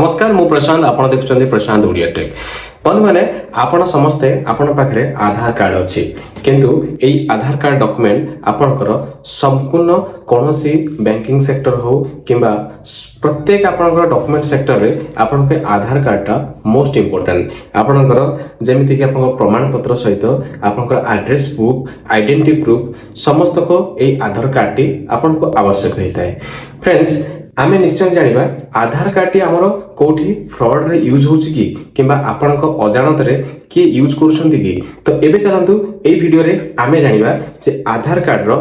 नमस्कार मु प्रशांत आपण देखुछन्ती प्रशांत ओडिया टेक बंधु माने आपण समस्ते आपण पाखरे आधार कार्ड अछि किंतु एई आधार कार्ड डॉक्यूमेंट आपनकर संपूर्ण कोनोसी बैंकिंग सेक्टर हो किंबा प्रत्येक आपनकर डॉक्यूमेंट सेक्टर रे आपन के आधार कार्ड टा मोस्ट इंपोर्टेंट आपनकर जेमिति कि आपन प्रमाण पत्र सहित आपनकर एड्रेस प्रूफ आइडेंटिटी प्रूफ समस्त को एई आधार कार्ड टी आपन को आवश्यक होइताय फ्रेंड्स आमे निश्चय जानिबा आधार कार्ड टी हमरो कोठी फ्रॉड रे यूज होछि कि किंबा आपनक अजानत रे कि यूज करूछन्ती कि तो एबे चलंतु ए वीडियो रे आमे जानिबा जे आधार कार्ड रो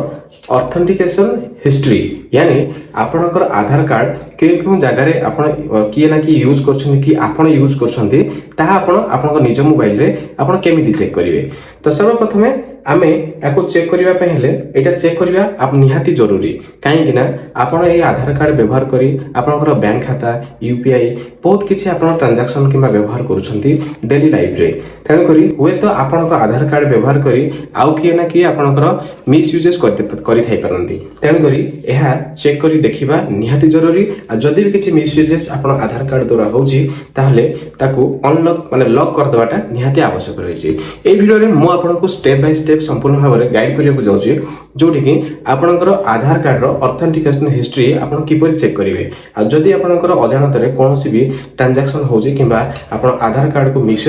ऑथेंटिकेशन हिस्ट्री यानी आपनकर आधार कार्ड केउ जगह रे आपण किए ना कि यूज करछन्ती कि आपण यूज करछन्ती ताहा आपन निज मोबाइल रे आपण केमिति चेक करिवे तो सर्वप्रथमे आमे याको चेक करिवा पे हेले एटा चेक करिवा आप निहाती जरूरी काहे कि ना आपण ए आधार कार्ड व्यवहार करी आपनकर बैंक खाता यूपीआई बहुत किछि आपण ट्रांजैक्शन किबा व्यवहार करूछन्ती डेली लाइफ रे तण करी होय तो आपनकर आधार कार्ड व्यवहार करी आउ किए ना कि आपनकर मिस यूजेस करि थाइ परंती तण करी एहा चेक करी देखिबा निहाती जरूरी आ जदी भी किछि मिस यूजेस आपण आधार कार्ड द्वारा होउची ताहले ताकू अनलॉक माने लॉक कर देबाटा निहाती आवश्यक रहिछि ए वीडियो रे मु आपनको स्टेप बाय स्टेप संपूर्ण भाव में गाइड करिया जाऊँगी जोटी कि आपनकर आधार कार्ड रो ऑथेंटिकेशन हिस्ट्री आपण किपरि चेक करिवे आ जदी आपनकर अजानत रे कोनोसी भी ट्रांजैक्शन होउची किबा आपण आधार कार्ड को मिस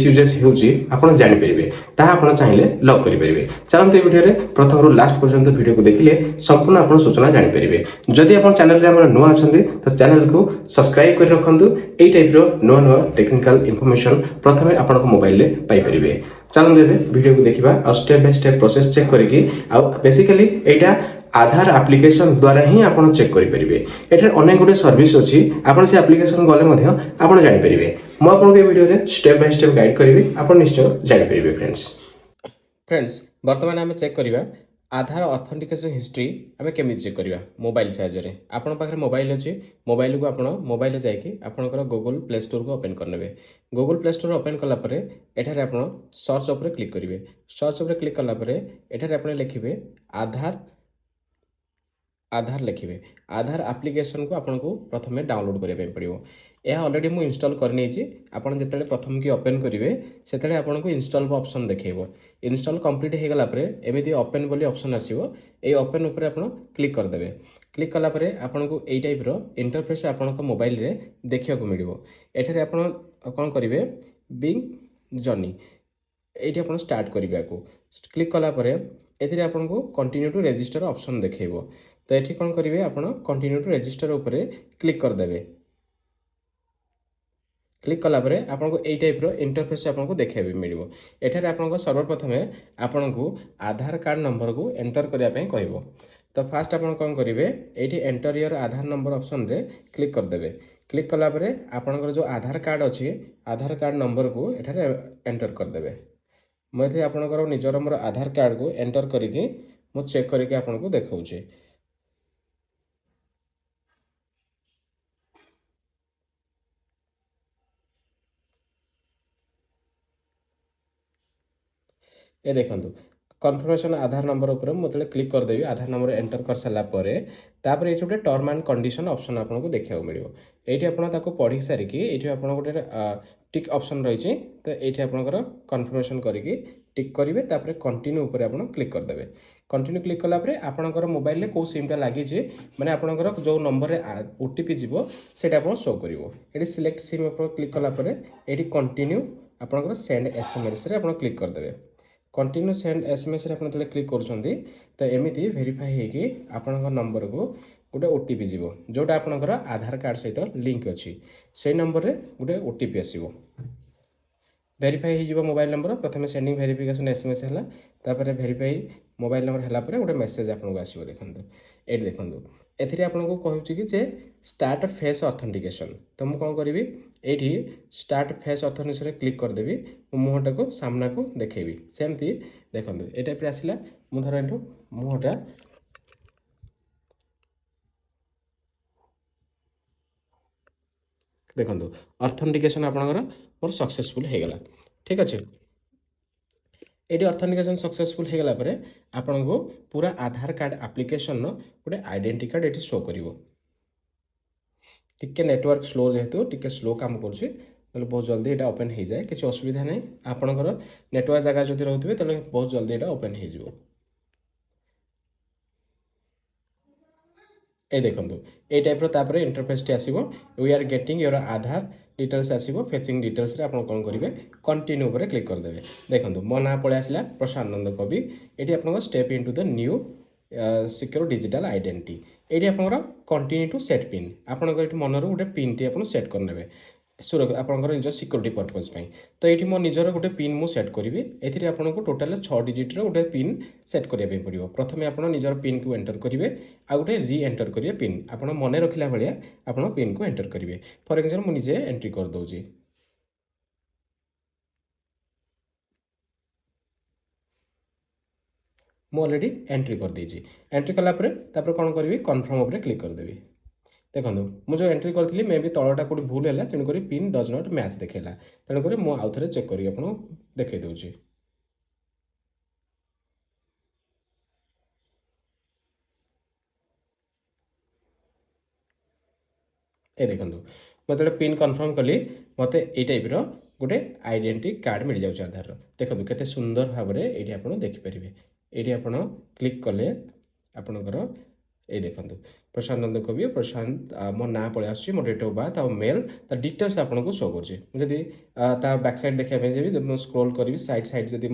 यूजेस होउची आपण जानि परिबे ता आपण चाहिले लॉक करि परिबे चलंतु ए वीडियो रे प्रथम रु लास्ट पर्यंत वीडियो को देखिले संपूर्ण आपण सूचना जानि परिबे जदी आपण चैनल रे हमर नुवा अछंती तो चैनल को सब्सक्राइब करि रखंतु एई टाइप रो नुवा नुवा टेक्निकल इंफॉर्मेशन प्रथमे आपण मोबाइल रे पाई परिबे चलन देबे वीडियो को देखिबा आ step by step process check करिकि आ बेसिकली एटा आधार एप्लिकेशन द्वारा ही आपण चेक करि परिबे एठे अनेक गुटे सर्विस अछि आपण से एप्लिकेशन गले मध्य आपण जानि परिबे म आपण के वीडियो रे स्टेप बाय स्टेप गाइड करिवे आपण निश्चय जानि परिबे फ्रेंड्स वर्तमान हम चेक करिबा आधार ऑथेंटिकेशन हिस्ट्री आमे केमिति चेक करिबा मोबाइल साहाय्य रे आपण पाखरे मोबाइल अछि मोबाइल को आपण मोबाइल जाय कि आपनकर गूगल प्ले स्टोर को ओपन करनेबे गूगल प्ले स्टोर ओपन कला परे एठारे आपण सर्च ऊपर क्लिक करिवे सर्च ऊपर क्लिक कला परे एठारे आपण लिखिबे आधार लिखिबे आधार एप्लिकेशन को आपन को प्रथमे डाउनलोड करिया पड़िबो यह ऑलरेडी मु इंस्टॉल करनी छी आपण जेतले प्रथम की ओपन करिवे सेतले आपण को इंस्टॉल ऑप्शन देखैबो इंस्टॉल कंप्लीट हे गला परे एमिति ओपन बोली ऑप्शन आसीबो ए ओपन ऊपर आपण क्लिक कर देबे क्लिक कला परे आपण को एई टाइप रो इंटरफेस आपण को मोबाइल रे देखिया को मिलिबो एठारे आपण कोन करिवे बिंग जर्नी एठी आपण स्टार्ट करिवे को क्लिक कला परे एथिरे आपण को कंटिन्यू टू रजिस्टर ऑप्शन देखैबो तो एठी कोन करिवे आपण कंटिन्यू टू रजिस्टर ऊपर क्लिक कर देबे क्लिक कला परे आपन को एई टाइप रो इंटरफेस आपन को देखै मिलिबो एठारे आपन को सर्वप्रथमे आपन को आधार कार्ड नंबर को एंटर करिया पय कहइबो तो फास्ट आपन कोन करिवे एठी enter your Aadhaar number option रे क्लिक कर देबे क्लिक कला परे आपन को जो आधार कार्ड अछि आधार कार्ड नंबर को एठारे एंटर कर देबे मथे आपन को निजर मोर आधार कार्ड को एंटर करिकि मु चेक करिकि आपन को देखाउछि ए देखंतु कन्फर्मेशन आधार नंबर ऊपर मुझे क्लिक कर देबी आधार नंबर एंटर कर सारा पर तापर ये गोटे टर्म एंड कंडीशन ऑप्शन आपको देखा मिले ये आपको पढ़ी सारिकी ये आप गोटे टिक ऑप्शन रही तो ये आपंकर कन्फर्मेशन करके टिक करेंगे तापर कंटिन्यू ऊपर आप क्लिक करदे कंटिन्यू क्लिक कलापर आपंकर मोबाइल में कौ सिमटा लगी मैंने आपंकर जो नंबर ओटीपी जीव से शो कर ये सिलेक्ट सिम क्लिक कलापर ये कंटिन्यू आपंकर सेंड एसएमएस रे आप क्लिक करदे कंटिन्यू सेंड एसएमएस रे आपन क्लिक करूछंती तो एमिति वेरीफाई हे कि आपन नंबर को गोटे ओटीपी जीवो जोटा आपनकर आधार कार्ड सहित लिंक अछि से नंबर रे गोटे ओटीपी आसीबो वेरीफाई हे जीवो मोबाइल नंबर प्रथमे सेंडिंग वेरिफिकेशन एसएमएस हला तापर वेरीफाई मोबाइल नंबर हला पर गोटे मेसेज आपन को आसीबो देखंतु ए देखंतु एथिरे आपन को कहउछि कि जे स्टार्ट फेस ऑथेंटिकेशन तो मु कोन करबी एठी स्टार्ट फेस ऑथेंटिकेशन रे क्लिक कर देबी मुहटा को सामना को देखेबी सेमती देखंतु ए टाइप रे आसिला मु धर एठो मुहटा देखंतु ऑथेंटिकेशन आपनकर मोर सक्सेसफुल हे गेला ठीक अछि ये ऑथेंटिकेशन सक्सेसफुल हो गला परे आपन को पूरा आधार कार्ड एप्लिकेशन नो गोटे आइडेंटिटी कार्ड ये शो करिवो टिके नेटवर्क स्लो जेहेतु टिके स्लो काम करुँचे ताहले बहुत जल्दी एटा ओपन हो जाए किसी असुविधा नहीं आपणकर नेटवर्क जगह जदि रोथे ताहले बहुत जल्दी एटा ओपन हो ए देखो ये टाइप तापर इंटरफेस टी आसो we are getting your Aadhaar details आसो फेचिंग डिटेल्स रे कौन करेंगे कंटिन्यू पर क्लिक करदे देखो मो ना पलि आसला प्रशांत नंद कवि ये आप step into the new secure digital identity ये आप कंटिन्यू टू सेट पिन आपंकर मनर गोटे पिन टी आप सेट करने आपंकर निज सिक्योरिटी पर्पज तो ये मो निजर गोटे पिन मु सेट करी ए आपको टोटाल 6 डिजिट गोटे पिन सेट करने पड़ो प्रथम आप निजर पिन को एंटर करेंगे आ गोटे री एंटर करेंगे पिन आप मन रखला भाया आप पिन को एंटर करेंगे फॉर एग्जांपल मुझे एंट्री कर दूसरी मुझे ऑलरेडी एंट्री कर देछि एंट्री कलापर कौन करी कन्फर्म उपर क्लिक करदेवी देखो मुझे एंट्री करी मे भी तलटा कौट भूल है तेणुक पिन डज नॉट मैच देखला तेणुक मुझे आउ थे चेक करी आपको देखई दूसरी ये देखो मुझे पिन कन्फर्म कली मत ये टाइप गोटे आइडेंटिटी कार्ड मिल जाऊँ आधार देखो केते सुंदर भाव में ये आप देखिपारे ये आप क्लिक कले आपणकर ये देखो प्रशांत नंद कवि प्रशांत मो ना पलि आस मो डेट ऑफ बर्थ आ मेल ता डिटेल्स आपको शो करुँगी बैक साइड देखा जब स्क्रोल करी साइड साइड जब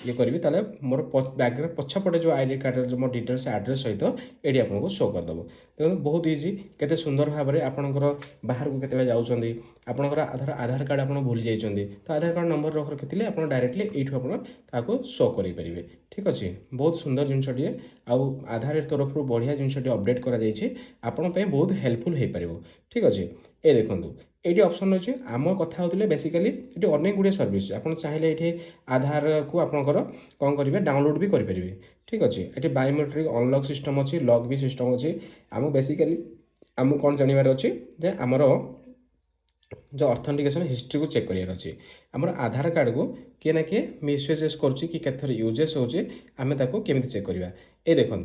ये करी ताले मोर बैग पछपटे जो आईडी कार्ड मो डिटेल्स एड्रेस सहित ये आपको शो करदेव देखो बहुत इजी केते सुंदर भाव में आपंकर बाहर को केतले जाउछंदी आपंकर आधार कार्ड आप भूली जाइछंदी तो आधार कार्ड नंबर रखिले आप डायरेक्टली ये आपको शो करेंगे ठीक अच्छे बहुत सुंदर जिनटे आधार तरफ बढ़िया जिनटे अपडेट कर बहुत हेल्पफुल हो पार ठीक अच्छे ये देखो ये ऑप्शन अच्छे आम कथा होते बेसिकली ये अनेक गुड़े सर्विस आप चाहिए ये आधार को आपंकर कौन करेंगे डाउनलोड भी करेंगे ठीक अच्छे ये बायोमेट्रिक अनलॉक सिस्टम अच्छी लॉक भी सिस्टम अच्छी आम बेसिकली आमको कौन जानवर अच्छे आमर जो ऑथेंटिकेशन हिस्ट्री को चेक करार अच्छे आमर आधार कार्ड को किए ना किए मिसयूजेस कर यूजेस होचे आम केमी चेक करवा ये देखो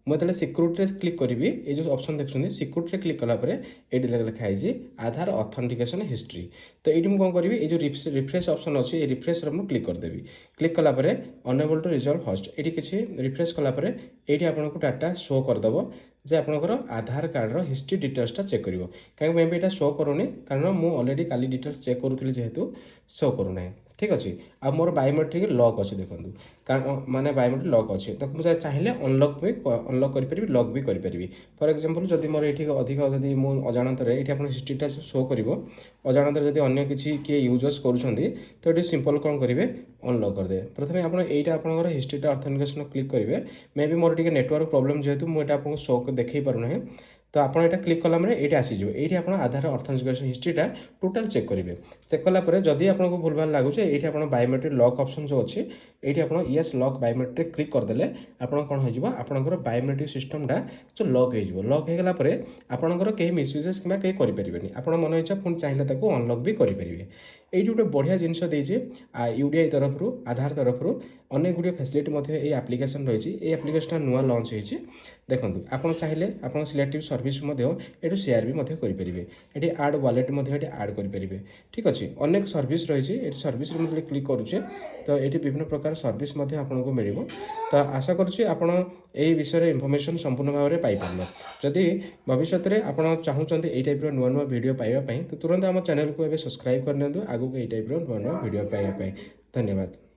मुझे सिक्योरिटी क्लिक करी ये जो ऑप्शन देखते सिक्योरिटी क्लिक कलापर ये लिखाई आधार ऑथेंटिकेशन हिस्ट्री तो ये कौन करी ये जो रिफ्रेश ऑप्शन अच्छे ये रिफ्रेश क्लिक करदेवी क्लिक कलापर अनेबल टू रिजल्व होस्ट ये किसी रिफ्रेश कलापर ये आपको डाटा शो करदेव जे आपंकर आधार कार्ड हिस्ट्री डिटेल्सटा चेक कर कहीं मे भी यहाँ शो करूनी कारण मुझे ऑलरेडी काली डिटेल्स चेक करूँ जेहेतु शो करूना ठीक अच्छे आ मोर बायोमेट्रिक लॉक अच्छे देखो कारण माने बायोमेट्रिक लॉक अच्छे तो मुझे चाहिए अनलॉक भी अनलॉक करी लॉक भी करी फॉर एग्जांपल जदि मोर ये अधिक जदि मुझे अजाणत ये हिस्ट्रीटा शो कर अजाणत जदि अन्य किसी किए यूजर्स कर सिंपल कौन करेंगे अनलॉक करदे प्रथम आप यहाँ हिस्ट्रीटा ऑथेंटिकेशन क्लिक करेंगे मे भी मोर टे नेटवर्क प्रॉब्लम जेहेतु मुझे आपको शो देखई पारना तो आप यहाँ क्लिक कला ये आसीज ये आप आधार ऑथेंटिकेशन हिस्ट्रीटा टोटाल चेक करेंगे चेक कलापर जदि आपको भूल भाल लगुचे ये आप बायोमेट्रिक लॉक ऑप्शन जो अच्छे ये आप येस लॉक बायोमेट्रिक क्लिक करदे आप कौन हो आपंकर बायोमेट्रिक सिस्टमटा जो लॉक हो गला आपंकर कहीं मिसयूजेस कि कहीं करेंगे आप मन इच्छा पुणी चाहिए अनलॉक भी करेंगे ये गोटे बढ़िया जिनस यूडीआई तरफ आधार तरफ अनेक गुड़िया फैसिलिटी ये एप्लिकेशन रही है एप्लिकेशन नुआ लॉन्च होती देखो आप चाहिए आप सिलेक्टिव सर्विस ये शेयर भी करेंगे ये आड वालेट आड करेंगे ठीक अच्छे अनेक सर्विस रही है सर्विस क्लिक करुचे तो ये विभिन्न प्रकार सर्विस आपको मिल तो आशा करुँचे आपड़ यही विषय इनफर्मेशन संपूर्ण भाव में पाइपर जदि भविष्य में आप चाहते ये टाइप नुआ नुआ वीडियो पाइबापी तो तुरंत आम चैनल को सब्सक्राइब कर आगू ये टाइप नुआ नुआ वीडियो पाइबापी धन्यवाद।